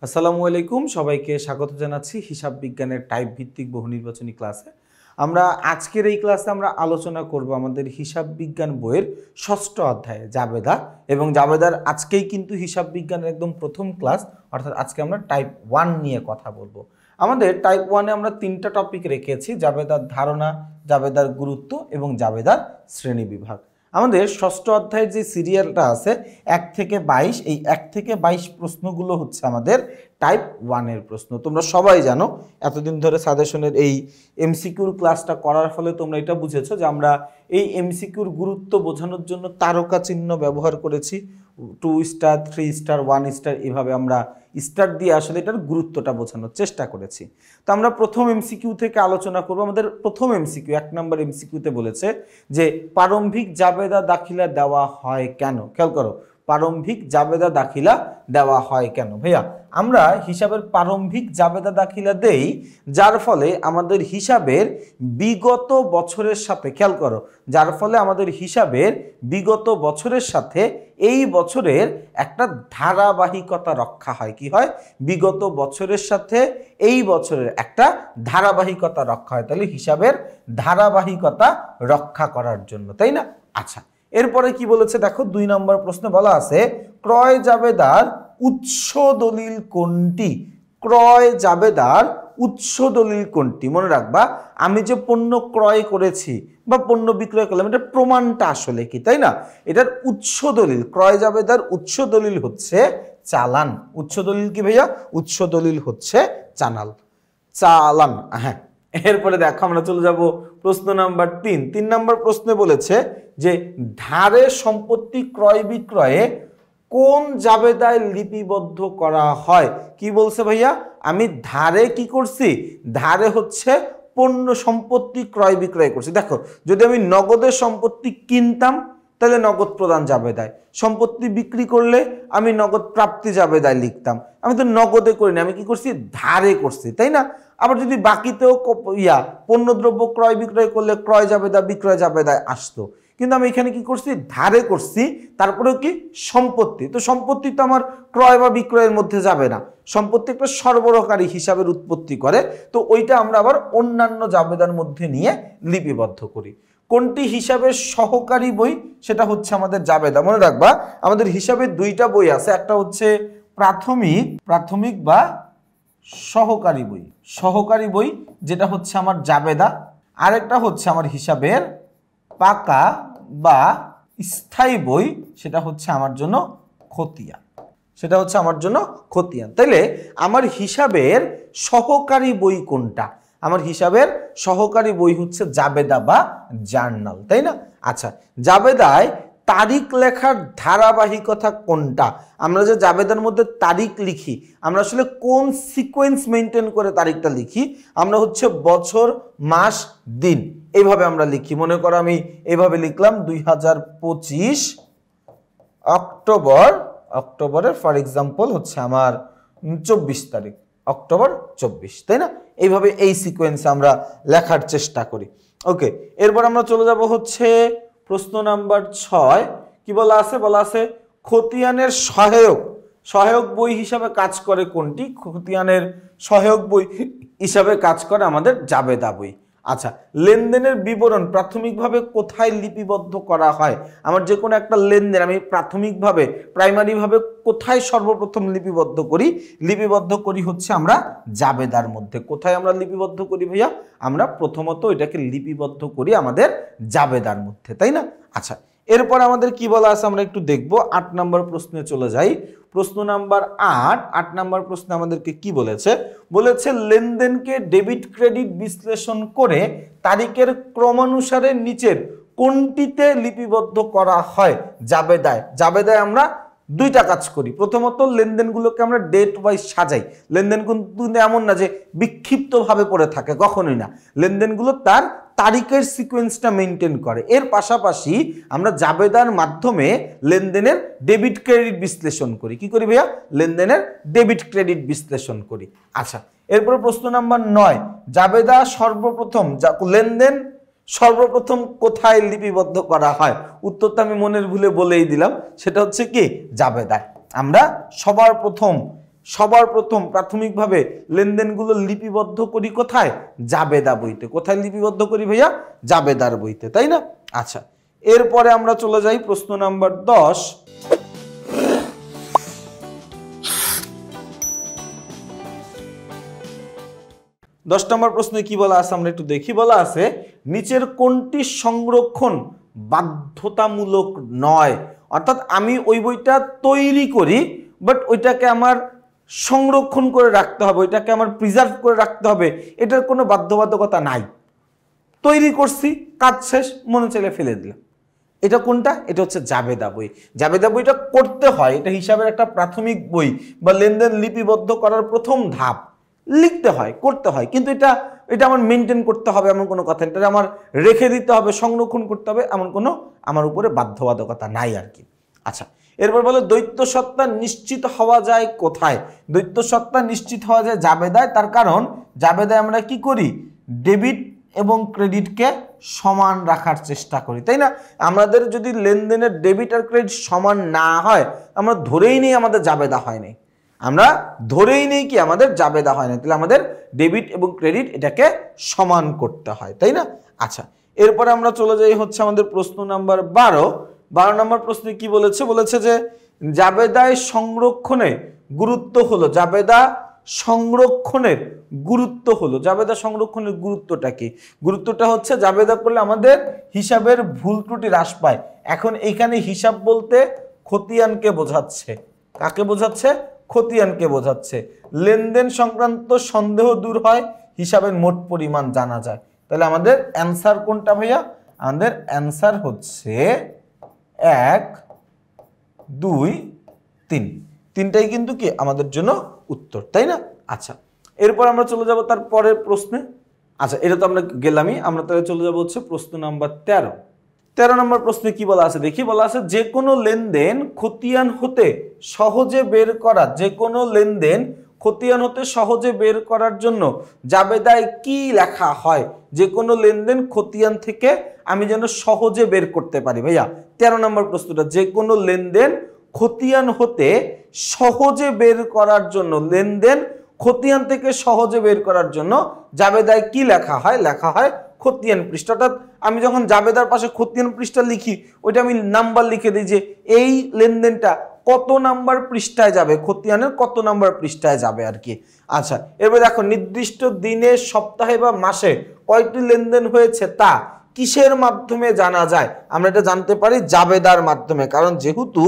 আসসালামু আলাইকুম, সবাইকে স্বাগত জানাচ্ছি হিসাব বিজ্ঞানের টাইপ ভিত্তিক বহু নির্বাচনী ক্লাসে। আমরা আজকের এই ক্লাসে আমরা আলোচনা করব আমাদের হিসাব বিজ্ঞান বইয়ের ষষ্ঠ অধ্যায়ে জাবেদা, এবং জাবেদার আজকেই কিন্তু হিসাব বিজ্ঞানের একদম প্রথম ক্লাস, অর্থাৎ আজকে আমরা টাইপ 1 নিয়ে কথা বলবো। আমাদের টাইপ 1-এ আমরা 3টা টপিক রেখেছি: জাবেদার ধারণা, জাবেদার গুরুত্ব এবং জাবেদার শ্রেণী বিভাগ। আমাদের ষষ্ঠ অধ্যায়ের যে সিরিয়ালটা আছে 1 থেকে 22, এই 1 থেকে 22 প্রশ্নগুলো হচ্ছে আমাদের টাইপ 1-এর প্রশ্ন। তোমরা সবাই জানো, এতদিন ধরে সাজেশনের এই এমসিকিউর ক্লাসটা করার ফলে তোমরা এটা বুঝেছো যে আমরা এই এমসিকিউর গুরুত্ব বোঝানোর জন্য তারকা চিহ্ন ব্যবহার করেছি। 2 স্টার, 3 স্টার, 1 স্টার, এভাবে আমরা স্টার দিয়ে আসলে এটার গুরুত্বটা বোঝানোর চেষ্টা করেছি। তো আমরা প্রথম এমসিকিউ থেকে আলোচনা করব। আমাদের প্রথম এমসিকিউ 1 নম্বর এমসিকিউতে বলেছে যে প্রারম্ভিক জাবেদা দাখিলা দেওয়া হয় কেন। খেয়াল করো, প্রারম্ভিক জাবেদা দাখিলা দেওয়া হয় কেন। ভাইয়া, আমরা হিসাবের প্রারম্ভিক জাবেদা দাখিলা দেই যার ফলে আমাদের হিসাবের বিগত বছরের সাথে, খেয়াল করো, যার ফলে আমাদের হিসাবের বিগত বছরের সাথে এই বছরের একটা ধারাবাহিকতা রক্ষা হয়। কি হয়? বিগত বছরের সাথে এই বছরের একটা ধারাবাহিকতা রক্ষা হয়। তাহলে হিসাবের ধারাবাহিকতা রক্ষা করার জন্য, তাই না? আচ্ছা, এরপরে কি বলেছে দেখো, 2 নম্বর প্রশ্নে বলা আছে ক্রয় জাবেদার উৎস দলিল কোনটি? ক্রয় জাবেদার উৎস দলিল কোনটি? মনে রাখবা, আমি যে পণ্য ক্রয় করেছি বা পণ্য বিক্রয় করলাম, এটা প্রমাণটা আসলে কি, তাই না? এটার উৎস দলিল, ক্রয় জাবেদার উৎস দলিল হচ্ছে চালান। উৎস দলিল কি ভাইয়া? উৎস দলিল হচ্ছে চালান। হ্যাঁ, এরপরে দেখো আমরা চলে যাব প্রশ্ন নাম্বার 3। 3 নম্বর প্রশ্নে বলেছে যে ধারে সম্পত্তি ক্রয় বিক্রয়ে কোন জাবেদায় লিপিবদ্ধ করা হয়? কি বলছে ভাইয়া? আমি ধারে কি করছি? ধারে হচ্ছে পণ্য সম্পত্তি ক্রয় বিক্রয় করছি। দেখো, যদি আমি নগদের সম্পত্তি কিনতাম তাহলে নগদ প্রদান জাবেদায়, সম্পত্তি বিক্রি করলে আমি নগদ প্রাপ্তি জাবেদায় লিখতাম। আমি তো নগদে করিনি, আমি কি করছি? ধারে করছি, তাই না? আবার যদি বাকিতেও পণ্যদ্রব্য ক্রয় বিক্রয় করলে ক্রয় জাবেদা বিক্রয় জাবেদায় আসতো, কিন্তু আমি এখানে কি করছি? ধারে করছি। তারপরেও কি? সম্পত্তি। তো সম্পত্তি তো আমার ক্রয় বা বিক্রয়ের মধ্যে যাবে না, সম্পত্তি একটা সরবরাহকারী হিসাবের উৎপত্তি করে, তো ওইটা আমরা আবার অন্যান্য জাবেদার মধ্যে নিয়ে লিপিবদ্ধ করি। কোনটি হিসাবের সহকারী বই? সেটা হচ্ছে আমাদের জাবেদা। মনে রাখবা, আমাদের হিসাবের 2টা বই আছে, একটা হচ্ছে প্রাথমিক বা সহকারী বই, সহকারী বই যেটা হচ্ছে আমার জাবেদা, আরেকটা হচ্ছে আমার হিসাবের পাকা বা স্থায়ী বই, সেটা হচ্ছে আমার জন্য খতিয়ান, সেটা হচ্ছে আমার জন্য খতিয়ান। তাইলে আমার হিসাবের সহকারী বই কোনটা? আমার হিসাবের সহকারী বই হচ্ছে জাবেদা বা জার্নাল, তাই না? আচ্ছা, জাবেদায় তারিখ লেখার ধারাবাহিকতা কোনটা? আমরা যে জাবেদার মধ্যে তারিখ লিখি, আমরা আসলে কোন সিকোয়েন্স মেনটেন করে তারিখটা লিখি? আমরা হচ্ছে বছর, মাস, দিন, এইভাবে আমরা লিখি। মনে করো আমি এইভাবে লিখলাম 2025 অক্টোবরের ফর এক্সাম্পল হচ্ছে আমার 24 তারিখ, অক্টোবর 24, তাই না? এইভাবে এই সিকোয়েন্সে আমরা লেখার চেষ্টা করি। ওকে, এরপর আমরা চলে যাব হচ্ছে প্রশ্ন নাম্বার 6। কি বলা আছে? বলা আছে খতিয়ানের সহায়ক বই হিসাবে কাজ করে কোনটি? খতিয়ানের সহায়ক বই হিসাবে কাজ করে আমাদের জাবেদা বই। আচ্ছা, লেনদেনের বিবরণ প্রাথমিকভাবে কোথায় লিপিবদ্ধ করা হয়? আমার যে কোনো একটা লেনদেন আমি প্রাথমিকভাবে, প্রাইমারিভাবে কোথায় সর্বপ্রথম লিপিবদ্ধ করি? লিপিবদ্ধ করি হচ্ছে আমরা জাবেদার মধ্যে। কোথায় আমরা লিপিবদ্ধ করি ভাইয়া? আমরা প্রথমত এটাকে লিপিবদ্ধ করি আমাদের জাবেদার মধ্যে, তাই না? আচ্ছা, এরপর আমাদের কি বলা আছে আমরা একটু দেখবো। 8 নম্বর প্রশ্নে চলে যাই। প্রশ্ন নাম্বার 8 নম্বর প্রশ্নে আমাদেরকে কি বলেছে? বলেছে লেনদেনকে ডেবিট ক্রেডিট বিশ্লেষণ করে তারিখের ক্রমানুসারে নিচের কোনটিতে লিপিবদ্ধ করা হয় জাবেদায়? জাবেদায় আমরা 2টা কাজ করি। প্রথমত লেনদেনগুলোকে আমরা ডেট ওয়াইজ সাজাই। লেনদেন কিন্তু এমন না যে বিক্ষিপ্তভাবে পড়ে থাকে, কখনোই না। লেনদেনগুলো তার তারিখের সিকোয়েন্সটা মেনটেন করে। এর পাশাপাশি আমরা জাবেদার মাধ্যমে লেনদেনের ডেবিট ক্রেডিট বিশ্লেষণ করি। কি করি ভাইয়া? লেনদেনের ডেবিট ক্রেডিট বিশ্লেষণ করি। আচ্ছা, এরপরে প্রশ্ন নাম্বার 9, জাবেদা সর্বপ্রথম লেনদেন সর্বপ্রথম কোথায় লিপিবদ্ধ করা হয়? উত্তরটা আমি মনের ভুলে বলেই দিলাম, সেটা হচ্ছে কি? জাবেদায়। আমরা সবার প্রথম সবার প্রথম প্রাথমিকভাবে লেনদেনগুলো লিপিবদ্ধ করি কোথায়? জাবেদা বইতে। কোথায় লিপিবদ্ধ করি ভাইয়া? জাবেদার বইতে, তাই না? আচ্ছা, এরপরে আমরা চলে যাই প্রশ্ন নাম্বার 10। নম্বর প্রশ্নে কি বলা আছে আমরা একটু দেখি। বলা আছে নিচের কোনটি সংরক্ষণ বাধ্যতামূলক নয়? অর্থাৎ আমি ওই বইটা তৈরি করি, বাট ওইটাকে আমার সংরক্ষণ করে রাখতে হবে, ওইটাকে আমার প্রিজার্ভ করে রাখতে হবে, এটার কোনো বাধ্যবাধকতা নাই। তৈরি করছি, কাজ শেষ, মনে চাইলে ফেলে দিলাম। এটা কোনটা? এটা হচ্ছে জাবেদা বই। জাবেদা বইটা করতে হয়, এটা হিসাবের একটা প্রাথমিক বই বা লেনদেন লিপিবদ্ধ করার প্রথম ধাপ। লিখতে হয়, করতে হয়, কিন্তু এটা আমার মেনটেন করতে হবে এমন কোনো কথা, এটা আমার রেখে দিতে হবে, সংরক্ষণ করতে হবে এমন কোনো আমার উপরে বাধ্যবাধকতা নাই আর কি। আচ্ছা, এরপর বলে দ্বৈত সত্তা নিশ্চিত হওয়া যায় কোথায়? দ্বৈত সত্তা নিশ্চিত হওয়া যায় জাবেদায়। তার কারণ জাবেদায় আমরা কি করি? ডেবিট এবং ক্রেডিটকে সমান রাখার চেষ্টা করি, তাই না? আমাদের যদি লেনদেনের ডেবিট আর ক্রেডিট সমান না হয়, আমরা ধরেই নেই আমাদের জাবেদা হয় নাই, আমরা ধরেই নেই কি আমাদের জাবেদা হয় না, তাহলে আমাদের ডেবিট এবং ক্রেডিট এটাকে সমান করতে হয়, তাই না? আচ্ছা, এরপরে আমরা চলে যাই হচ্ছে আমাদের প্রশ্ন নাম্বার 12 নম্বর প্রশ্নে কি বলেছে? বলেছে যে জাবেদায় সংরক্ষণে গুরুত্ব হলো, জাবেদা সংরক্ষণের গুরুত্ব হলো। জাবেদা সংরক্ষণের গুরুত্বটা কি? গুরুত্বটা হচ্ছে জাবেদা করলে আমাদের হিসাবের ভুল ত্রুটি হ্রাস পায়। এখন এইখানে হিসাব বলতে খতিয়ানকে বোঝাচ্ছে। কাকে বোঝাচ্ছে? খতিয়ানকে বোঝাচ্ছে। লেনদেন সংক্রান্ত সন্দেহ দূর হয়, হিসাবের মোট পরিমাণ জানা যায়। তাহলে আমাদের অ্যান্সার কোনটা ভাইয়া? আমাদের অ্যান্সার হচ্ছে 1, 2, 3। তিনটাই কিন্তু কি আমাদের জন্য উত্তর, তাই না? আচ্ছা, এরপর আমরা চলে যাব তার পরের প্রশ্নে। আচ্ছা, এটা তো আমরা গেলামই, আমরা তাহলে চলে যাব হচ্ছে প্রশ্ন নাম্বার 13 নম্বর প্রশ্নে কি বলা আছে দেখি। বলা আছে যে কোনো লেনদেন খতিয়ান হতে সহজে বের করা, যে কোনো লেনদেন খতিয়ান হতে সহজে বের করার জন্য জাবেদায় কি লেখা হয়? যে কোনো লেনদেন খতিয়ান থেকে আমি যেন সহজে বের করতে পারি। ভাইয়া 13 নম্বর প্রশ্নটা, যে কোনো লেনদেন খতিয়ান হতে সহজে বের করার জন্য, লেনদেন খতিয়ান থেকে সহজে বের করার জন্য জাবেদায় কি লেখা হয়? লেখা হয় খতিয়ান পৃষ্ঠা। অর্থাৎ আমি যখন জাবেদার পাশে খতিয়ান পৃষ্ঠা লিখি, ওইটা আমি নাম্বার লিখে দিই যে এই লেনদেনটা কত নাম্বার পৃষ্ঠায় যাবে, খতিয়ানের কত নাম্বার পৃষ্ঠায় যাবে আর কি। আচ্ছা, এবার দেখো নির্দিষ্ট দিনে, সপ্তাহে বা মাসে কয়টি লেনদেন হয়েছে তা কিসের মাধ্যমে জানা যায়? আমরা এটা জানতে পারি জাবেদার মাধ্যমে, কারণ যেহেতু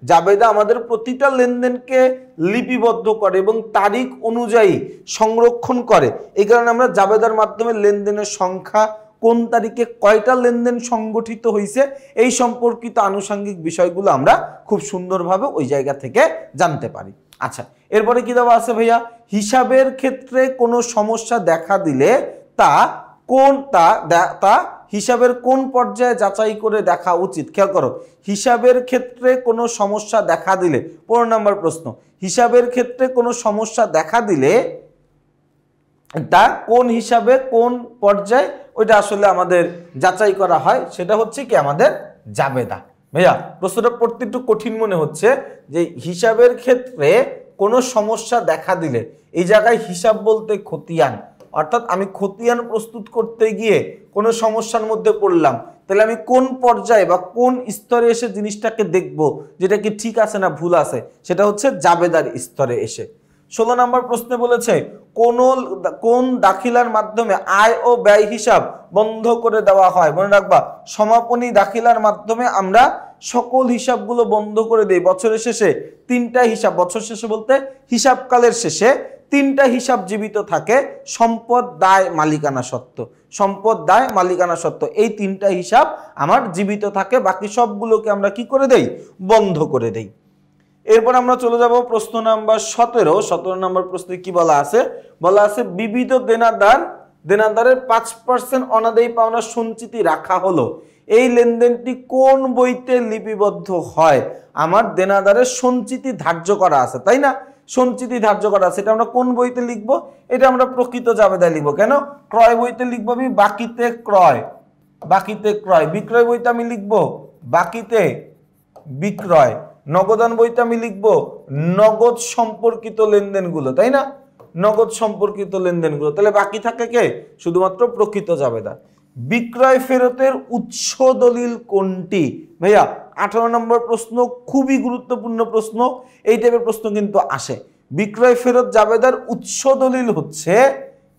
জাবেদা আমাদের প্রতিটা লেনদেনকে লিপিবদ্ধ করে এবং তারিখ অনুযায়ী সংরক্ষণ করে, এই কারণে আমরা জাবেদার মাধ্যমে লেনদেনের সংখ্যা, কোন তারিখে কয়টা লেনদেন সংগঠিত হয়েছে, এই সম্পর্কিত আনুষঙ্গিক বিষয়গুলো আমরা খুব সুন্দরভাবে ওই জায়গা থেকে জানতে পারি। আচ্ছা, এরপরে কি দেওয়া আছে ভাইয়া? হিসাবের ক্ষেত্রে কোনো সমস্যা দেখা দিলে তা হিসাবের কোন পর্যায়ে যাচাই করে দেখা উচিত? খেয়াল করো, হিসাবের ক্ষেত্রে কোনো সমস্যা দেখা দিলে, 15 নম্বর প্রশ্ন, হিসাবের ক্ষেত্রে কোনো সমস্যা দেখা দিলে তা কোন হিসাবে কোন পর্যায়ে ওইটা আসলে আমাদের যাচাই করা হয়, সেটা হচ্ছে কি আমাদের জাবেদা। ভাইয়া প্রশ্নটা পড়তে একটু কঠিন মনে হচ্ছে, যে হিসাবের ক্ষেত্রে কোনো সমস্যা দেখা দিলে, এই জায়গায় হিসাব বলতে খতিয়ান, অর্থাৎ আমি খতিয়ান প্রস্তুত করতে গিয়ে কোনো সমস্যার মধ্যে পড়লাম, তাহলে আমি কোন পর্যায়ে বা কোন স্তরে এসে জিনিসটাকে দেখব যেটা কি ঠিক আছে না ভুল আছে, সেটা হচ্ছে জাবেদার স্তরে এসে। 16 নম্বর প্রশ্নে বলেছে কোন দাখিলার মাধ্যমে আয় ও ব্যয় হিসাব বন্ধ করে দেওয়া হয়? মনে রাখবা, সমাপনী দাখিলার মাধ্যমে আমরা সকল হিসাবগুলো বন্ধ করে দেই। বছরের শেষে 3টা হিসাব, বছর শেষে বলতে হিসাবকালের শেষে 3টা হিসাব জীবিত থাকে: সম্পদ, দায়, মালিকানা সত্ত্ব। সম্পদ, দায়, মালিকানা সত্ত্ব, এই 3টা হিসাব আমার জীবিত থাকে, বাকি সবগুলোকে আমরা কি করে দেই? বন্ধ করে দেই। এরপর আমরা চলে যাব প্রশ্ন নাম্বার 17 নম্বর প্রশ্নে কি বলা আছে? বলা আছে বিবিধ দেনাদারের 5% অনাদায়ী পাওনা সঞ্চিতি রাখা হলো, এই লেনদেনটি কোন বইতে লিপিবদ্ধ হয়? আমার দেনাদারের সঞ্চিতি ধার্য করা আছে, তাই না? সঞ্চিতি ধার্য করা আছে, এটা আমরা কোন বইতে লিখবো? এটা আমরা প্রকৃত জাবেদায় লিখবো। কেন? ক্রয় বইতে লিখবো আমি বাকিতে ক্রয়, বিক্রয় বইতে আমি লিখবো বাকিতে বিক্রয়, নগদান বইতে আমি লিখবো নগদ সম্পর্কিত লেনদেনগুলো, তাই না? নগদ সম্পর্কিত লেনদেনগুলো। তাহলে বাকি থাকে কে? শুধুমাত্র প্রকৃত জাবেদা। বিক্রয় ফেরতের উৎস দলিল কোনটি? ভাইয়া 18 নম্বর প্রশ্ন, খুবই গুরুত্বপূর্ণ প্রশ্ন। এই টাইপের প্রশ্ন কিন্তু আসে। বিক্রয় ফেরত জাবেদার উৎস দলিল হচ্ছে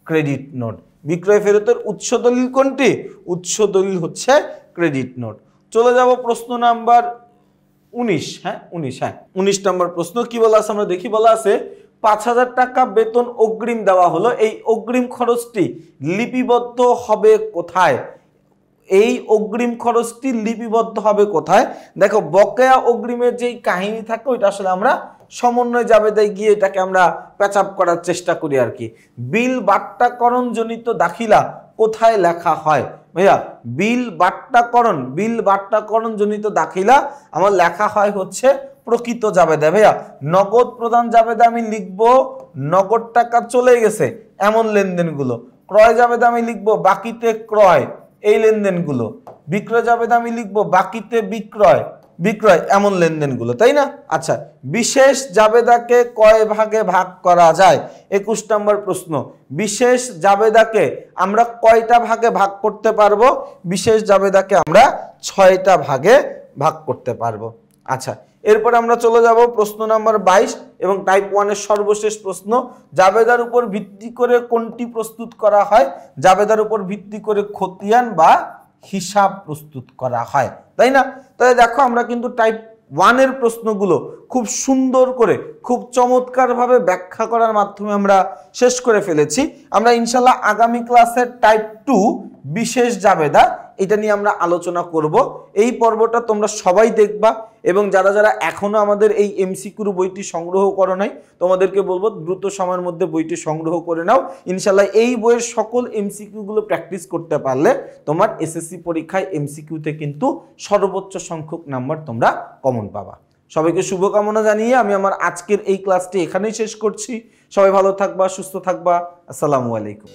ক্রেডিট নোট। বিক্রয় ফেরতের উৎস দলিল কোনটি? উৎস দলিল হচ্ছে ক্রেডিট নোট। চলে যাব প্রশ্ন নাম্বার 19। 19 নম্বর প্রশ্ন কি বলা আছে আমরা দেখি। বলা আছে 5000 টাকা বেতন অগ্রিম দেওয়া হলো, এই অগ্রিম খরচটি লিপিবদ্ধ হবে কোথায়? এই অগ্রিম খরচটি লিপিবদ্ধ হবে কোথায়? দেখো, বকেয়া অগ্রিমের যেই কাহিনী থাকে ওইটা আসলে আমরা সমন্বয় জাবেদায় গিয়ে এটাকে আমরা প্যাচ আপ করার চেষ্টা করি আর কি। বিল বাট্টাকরণ জনিত দাখিলা কোথায় লেখা হয়? ভাইয়া বিল বাট্টাকরণ জনিত দাখিলা আমার লেখা হয় হচ্ছে প্রকৃত জাবেদা। ভাইয়া নগদ প্রদান জাবেদা আমি লিখবো নগদ টাকা চলে গেছে এমন লেনদেনগুলো। ক্রয় জাবেদা আমি লিখবো বাকিতে ক্রয়, এই লেনদেনগুলো। বিক্রয় জাবেদা আমি লিখবো বাকিতে বিক্রয় এমন লেনদেনগুলো, তাই না? আচ্ছা, বিশেষ জাবেদাকে কয় ভাগে ভাগ করা যায়? 21 নম্বর প্রশ্ন। বিশেষ জাবেদাকে আমরা কয়টা ভাগে ভাগ করতে পারবো? বিশেষ জাবেদাকে আমরা 6টা ভাগে ভাগ করতে পারবো। আচ্ছা, এরপর আমরা চলে যাব প্রশ্ন নাম্বার 22 এবং টাইপ 1 এর সর্বশেষ প্রশ্ন। জাবেদার উপর ভিত্তি করে কোনটি প্রস্তুত করা হয়? জাবেদার উপর ভিত্তি করে খতিয়ান বা হিসাব প্রস্তুত করা হয়, তাই না? তাহলে দেখো, আমরা কিন্তু টাইপ 1 এর প্রশ্নগুলো খুব সুন্দর করে, খুব চমৎকারভাবে ব্যাখ্যা করার মাধ্যমে আমরা শেষ করে ফেলেছি। আমরা ইনশাল্লাহ আগামী ক্লাসের টাইপ 2 বিশেষ জাবেদা, এটা নিয়ে আমরা আলোচনা করব। এই পর্বটা তোমরা সবাই দেখবা এবং যারা যারা এখনো আমাদের এই এমসিকিউ বইটি সংগ্রহ করো নাই, তোমাদেরকে বলবো দ্রুত সময়ের মধ্যে বইটি সংগ্রহ করে নাও। ইনশাল্লাহ এই বইয়ের সকল এমসিকিউ গুলো প্র্যাকটিস করতে পারলে তোমার এসএসসি পরীক্ষায় এমসিকিউতে কিন্তু সর্বোচ্চ সংখ্যক নাম্বার তোমরা কমন পাবা। সবাইকে শুভকামনা জানিয়ে আমি আমার আজকের এই ক্লাসটি এখানেই শেষ করছি। সবাই ভালো থাকবা, সুস্থ থাকবা। আসসালামু আলাইকুম।